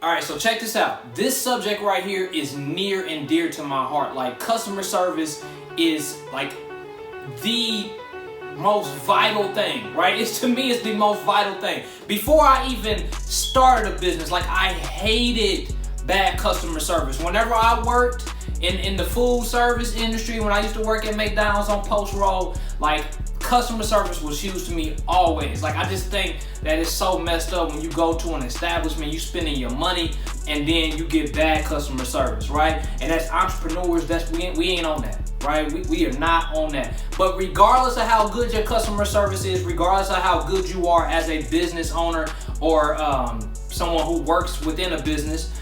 All right, so check this out. This subject right here is near and dear to my heart. Like, customer service is like the most vital thing, right? To me, it's the most vital thing. Before I even started a business, like, I hated bad customer service. Whenever I worked in the food service industry, when I used to work at McDonald's on Post Road, like, customer service was huge to me always. Like, I just think that it's so messed up when you go to an establishment, you spending your money, and then you get bad customer service, right? And as entrepreneurs, we ain't on that, right? We are not on that. But regardless of how good your customer service is, regardless of how good you are as a business owner or someone who works within a business,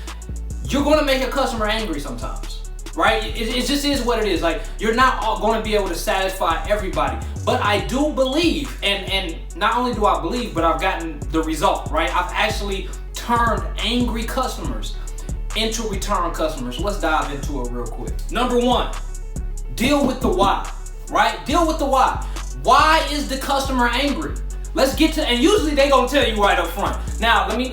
you're going to make a customer angry sometimes. Right? It just is what it is. Like, you're not going to be able to satisfy everybody. But I do believe, and not only do I believe, but I've gotten the result, right? I've actually turned angry customers into return customers. Let's dive into it real quick. Number one, deal with the why, right? Deal with the why. Why is the customer angry? Let's get to, and usually they gonna tell you right up front. Now, let me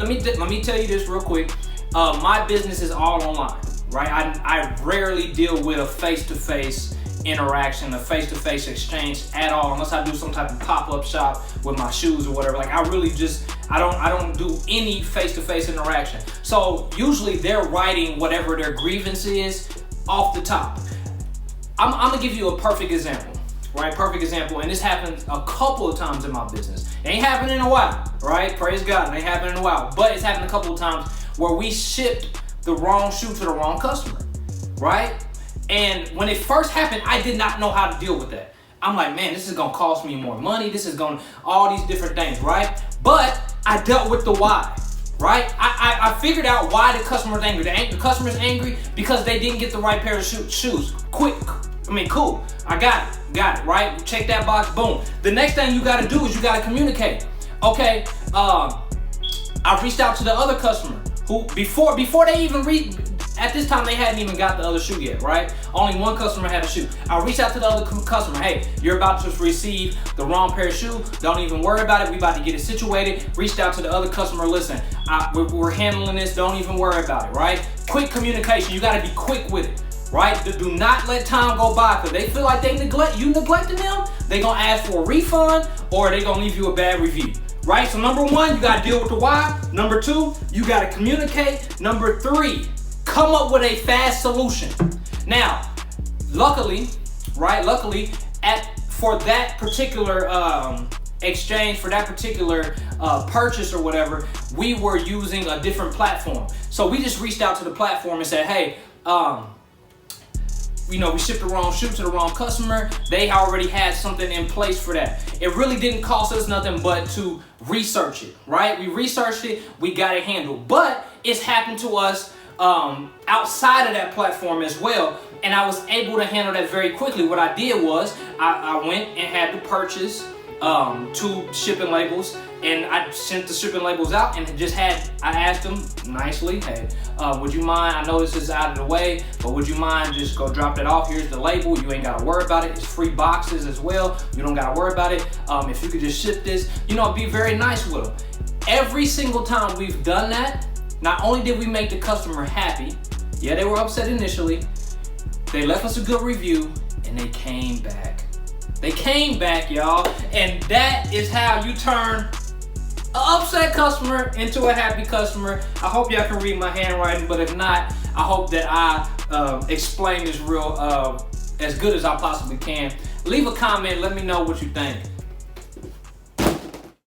tell you this real quick. My business is all online. Right, I rarely deal with a face-to-face interaction, a face-to-face exchange at all, unless I do some type of pop-up shop with my shoes or whatever. Like, I really just, I don't do any face-to-face interaction. So usually they're writing whatever their grievance is off the top. I'm gonna give you a perfect example, right? Perfect example, and this happened a couple of times in my business. It ain't happened in a while, right? Praise God, it ain't happened in a while, but it's happened a couple of times where we shipped the wrong shoe to the wrong customer, right? And when it first happened, I did not know how to deal with that. I'm like, man, this is gonna cost me more money. This is gonna, all these different things, right? But I dealt with the why, right? I figured out why the customer's angry. The customer's angry because they didn't get the right pair of shoes. Cool. I got it, right? Check that box, boom. The next thing you gotta do is you gotta communicate. Okay, I reached out to the other customer who, before they even at this time they hadn't even got the other shoe yet, right? Only one customer had a shoe. I reached out to the other customer, hey, you're about to receive the wrong pair of shoes. Don't even worry about it. We about to get it situated. Reached out to the other customer, listen, we're handling this. Don't even worry about it, right? Quick communication. You got to be quick with it, right? Do not let time go by, because they feel like you neglected them. They gonna ask for a refund, or they gonna leave you a bad review. Right? So number one, you gotta deal with the why. Number two, you gotta communicate. Number three, come up with a fast solution. Now, luckily, for that particular exchange, for that particular purchase or whatever, we were using a different platform. So we just reached out to the platform and said, hey, we shipped the wrong shoe to the wrong customer. They already had something in place for that. It really didn't cost us nothing but to research it, right? We researched it, we got it handled. But it's happened to us outside of that platform as well, and I was able to handle that very quickly. What I did was I went and had to purchase 2 shipping labels, and I sent the shipping labels out, and I asked them nicely, hey, would you mind, I know this is out of the way, but would you mind just go drop that off? Here's the label, you ain't gotta worry about it. It's free boxes as well, you don't gotta worry about it. If you could just ship this, be very nice with them. Every single time we've done that, not only did we make the customer happy, yeah, they were upset initially, they left us a good review, and they came back. They came back, y'all, and that is how you turn an upset customer into a happy customer. I hope y'all can read my handwriting, but if not, I hope that I explain this real as good as I possibly can. Leave a comment, let me know what you think.